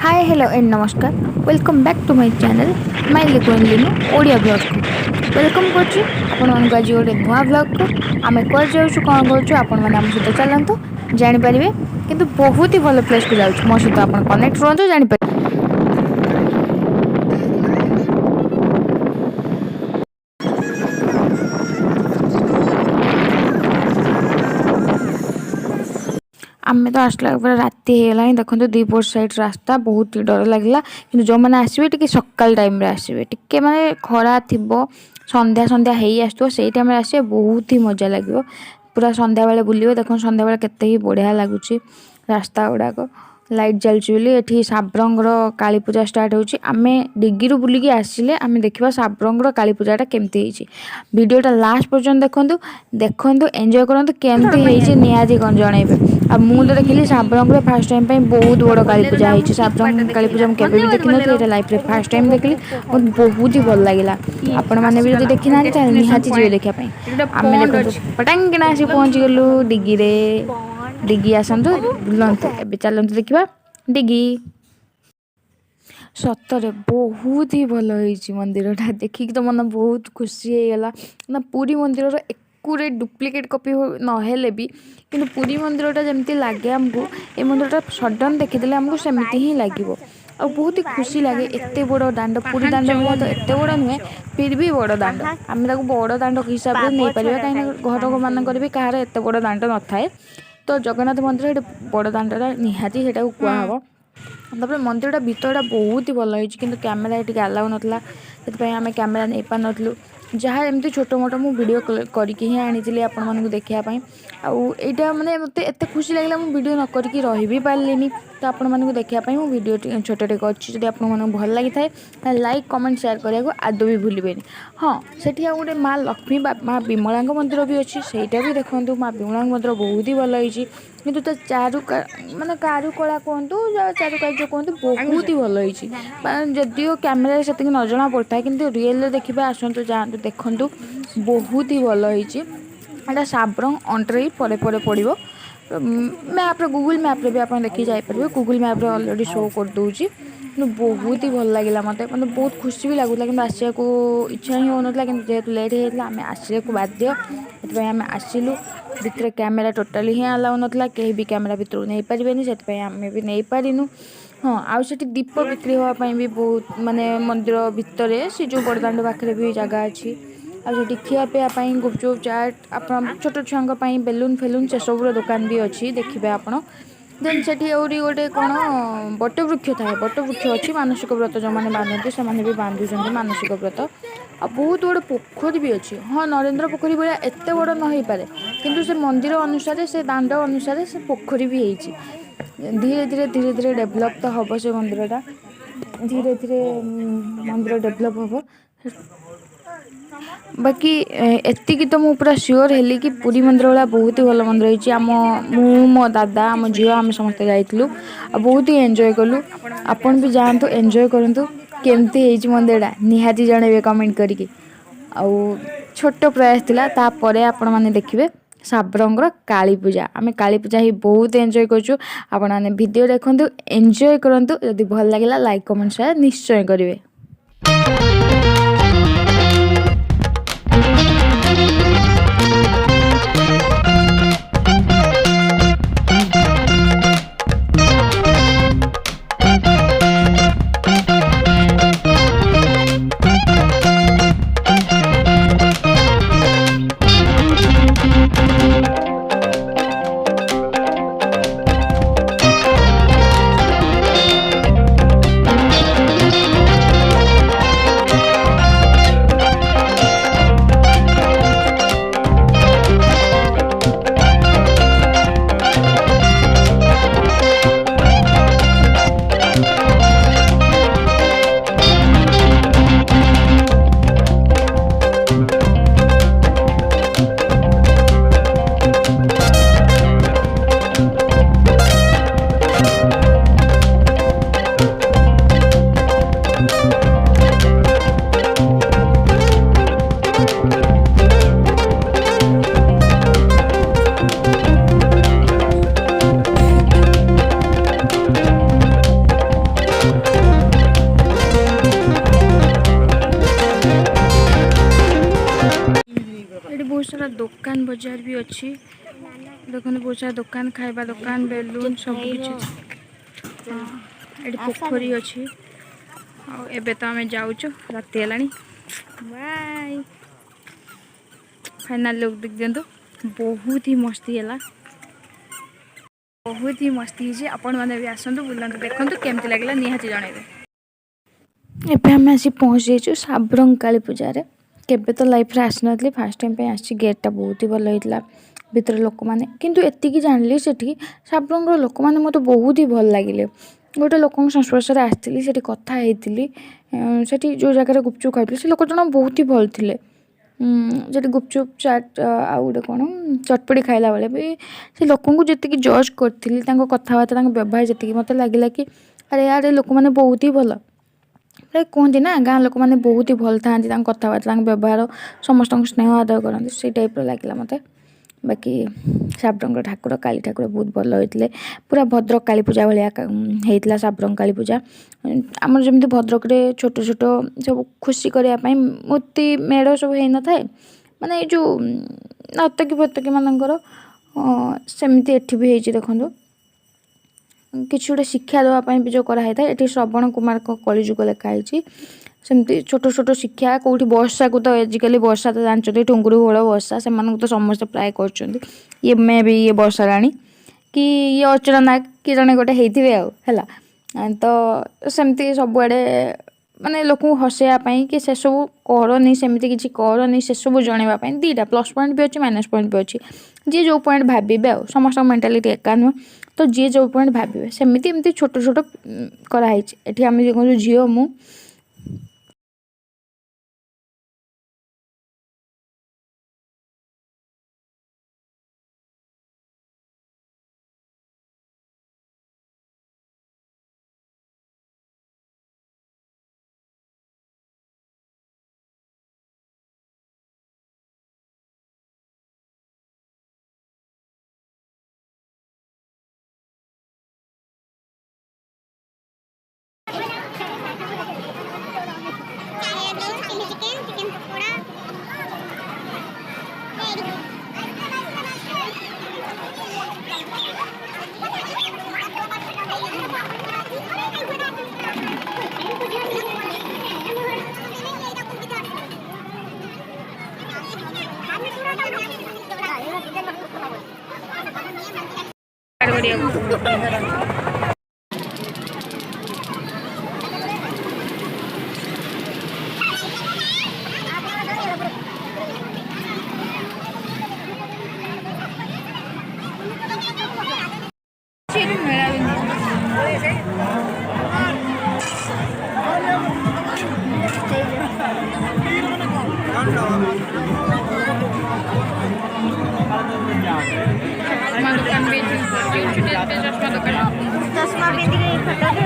Hi hello and नमस्कार welcome back to my channel my लिकुइन लिनु ओडिया ब्लॉग को वेलकम करछु आपण मानक आज गोटे नुआ ब्लॉग को आमे कर जाउछु कोन करछु आपण माने हम सहित चलंतु जानि परिबे किंतु बहुत ही भलो प्लेस को जाउछु मो सहित आपण कनेक्ट रहंतु जानि आमे तो आसला पूरा राति होगा देखो दीपोर साइड रास्ता बहुत ही डर लगला कि जो मैंने आसवे टी सकाल टाइम रे आसवे टी माने खरा थी संध्या संध्या हो आसो से टाइम आसवे बहुत ही मजा लगे पूरा संध्या बेले बुल देख संध्या बेले केते बढ़िया लगुच रास्ता गुड़ाक लाइट चलची ये साब्रंगर काली पूजा स्टार्ट होची आमे डिगी बुलिकी आसिले आमे देखिबा साब्रंगर काली पूजाटा केमती होची वीडियोटा लास्ट पर्यंत देखंतु देखंतु एंजॉय करंतु केमती होईची नियाजी कोन जणैबे आ मु तो देखिली साब्रंगर फर्स्ट टाइम पे बहुत बड़ काली पूजा होईची साब्रंग काली पूजा हम केबे भी देखि नथि एटा लाइफ रे फर्स्ट टाइम देखली बहुत ही भल लागिला आपण माने भी जदि देखि नांती त निहाती जिवे देखिया पई आमे देखंतु पटंग किना आसी पहुंच गेलु डिगी रे डिगी आसतु बुलंतु ए चलतु देखा डिगी सतरे बहुत ही भल होईची मंदिरटा देखिक तो मन बहुत खुशी हो गला ना पूरी मंदिर एक्यूरेट डुप्लिकेट कॉपी नहेले भी किंतु पूरी मंदिरटा जमती लगे आमको ए मंदिरटा सडन देखीदेले आमको सेमती ही लगे और बहुत ही खुशी लगे एत बड़ दांड पूरी दांड भाया तो एत बड़ नुहे फिर भी बड़ दांड आम बड़ दांड हिसाब से नहीं पार कहीं घर मानक भी कहार एत बड़ दांड न थाए तो जगन्नाथ मंदिर बड़ दांडा निहाती से कहब तापर मंदिरटा भितरटा बहुत ही भल होती कि कैमेरा ये आलाउ नाला से आम कैमेरा नहीं पार नथलु जहाँ एमती छोट मोट मुझे वीडियो करके ही आनी आपण मानक देखापी आईटा माने मत एत खुशी लगे मुझे वीडियो न करके रही भी पारे तो आपण मानक देखापी मुझे वीडियो छोटे अच्छी जब आपको भल लगी था लाइक कमेंट शेयर करने को आदौ भी भूलें हाँ से गोटे माँ लक्ष्मी माँ विमला मंदिर भी अच्छी सहीटा भी देखो माँ विमला मंदिर बहुत ही भल होती किंतु तो माने कारुकला कहतु चारुकार्य कहतु बहुत ही भल होती जदिव कैमेरा से न जना पड़ता है कि रियल देखा आसतु जातु देखु बहुत ही भल होती एटा साब्रंग अंडर ही पड़े पड़ो मैप्रे गूगल मैप्रे भी आप देखिए जापर गूगल मैप्रे अलरेडी शो करदे बहुत ही भल लगे मत बहुत खुशी भी लगुला कि आसा को इच्छा ही होना कि जेहतु लेट होता आम आसा को बाध्य से आम आसलु भितर कैमेरा टोटाली ही आलाउ नाला कहीं भी कैमेरा भितर नहीं पारे से आम भी नहीं पारिनु हाँ आउ से दीप बिक्री हाँपाई भी बहुत माने मंदिर भितर से जो बड़दाण्ड पाखे भी जगह अच्छी आगे खियापियापाई गुपचुप चाट आप छोट छुआ बेलून फेलुन से सब दुकान भी अच्छी देखिए आपड़ देन से गोटे कौन बटवृक्ष थाए बटवृक्ष अच्छी मानसिक व्रत जो मैंने बांधते से भी बांधुंट मानसिक व्रत आ बहुत बड़े पोखरी भी अच्छी हाँ नरेंद्र पोखरी भाया एत बड़ न हो पारे किंतु से मंदिर अनुसार से दाण्ड अनुसार से पोखरी भी होती धीरे धीरे धीरे धीरे डेभलप तो हम से मंदिरटा धीरे धीरे मंदिर डेभलप हम बाकी एतिकी तो मुझे पूरा सियोर हेली कि पुरी मंदिर वाला बहुत ही भल मंदिर होती आम मो दादा आम झील आम समस्ते जाइलु बहुत ही एंजॉय कलु आपन भी जातु एंजॉय करूँ केमती मंदिरटा निहाती जनइबे कमेंट करके आउ छोट प्रयास थिला तापरे आपण माने देखिबे साब्रंगर काली पूजा आम काली पूजा ही बहुत एंजॉय करछु आपण माने वीडियो देखंतु एंजॉय करंतु यदि भल लागला लाइक कमेंट शेयर निश्चय करिवे। सारा दुकान बजार भी अच्छी देखो बहुत सारा दुकान खाइबा दुकान बेलून सब किछ ये पोखरी अच्छी एबे तो आम जाऊँ राति है बाय फाइनाल लुक देख दिंतु बहुत ही मस्ती है बहुत ही मस्ती है आपण मैंने भी आसतु बुलां देखो केमती लगे निहाती जनइबे एबे आम आसी पहुँच जाइए साब्रंग काली पूजा केबे तो लाइफ रे आसी नी फास्ट टाइम पे आसी गेटा बहुत ही भल होता भितर लोक मैंने किंतु एतिकी जानिली सेठी साब्रंग लोक मैंने मत बहुत ही भल लगिले गोटे लोक संस्पर्श आसती से कथा होती जो जगह गुपचुप खाई से लोक जन बहुत ही भल थे जो गुपचुप चाट आउ गोटे कौन चटपटी खाइला बेले भी से लोक जी जज करी कथबार्ता व्यवहार जी मत लगे कि अरे यार लोक मैंने बहुत ही भल प्राय कहते ना गाँ लोक मैंने बहुत ही भल था कथबार्ता व्यवहार समस्त स्नेह आदर करते से टाइप लगे मत बाकी साब्रंग ठाकुर काली ठाकुर बहुत भल होते पूरा भद्रक काली पूजा भाया होता साब्रंग काली पूजा आमर जमी भद्रक छोट छोट सब खुशी करने मूर्ति मेढ़ सब हो न था माने जो नर्तकी फर्तकी मानकर सेमती एठी भी होती देखो किसी गोटे शिक्षा देवाई भी जो कराई था ये श्रवण कुमार कलिजुग लिखाई सेमती छोट छोट शिक्षा कौटी वर्षा को तो आजिकल वर्षा तो जानते टुंगुरी होल वर्षा से तो समस्त प्राय कर मे भी ये वर्षा राणी कि ये अचरा नाग कि जड़े गोटे होता है तो सेमती सबुआड़े माने लोक हसैयापाई कि से सब करनी सेमती किसी करनी से सब जनवाई दीटा प्लस पॉइंट भी अच्छे माइनस पॉइंट भी अच्छी जी जो पॉइंट भावे आ समस्त मेंटालिटी एका नुह तो जी जो पॉइंट भावे सेमती एमती छोट छोट कराई ये आम जो झील मु चश्मा दुकान भी चश्मा दुकान चश्मा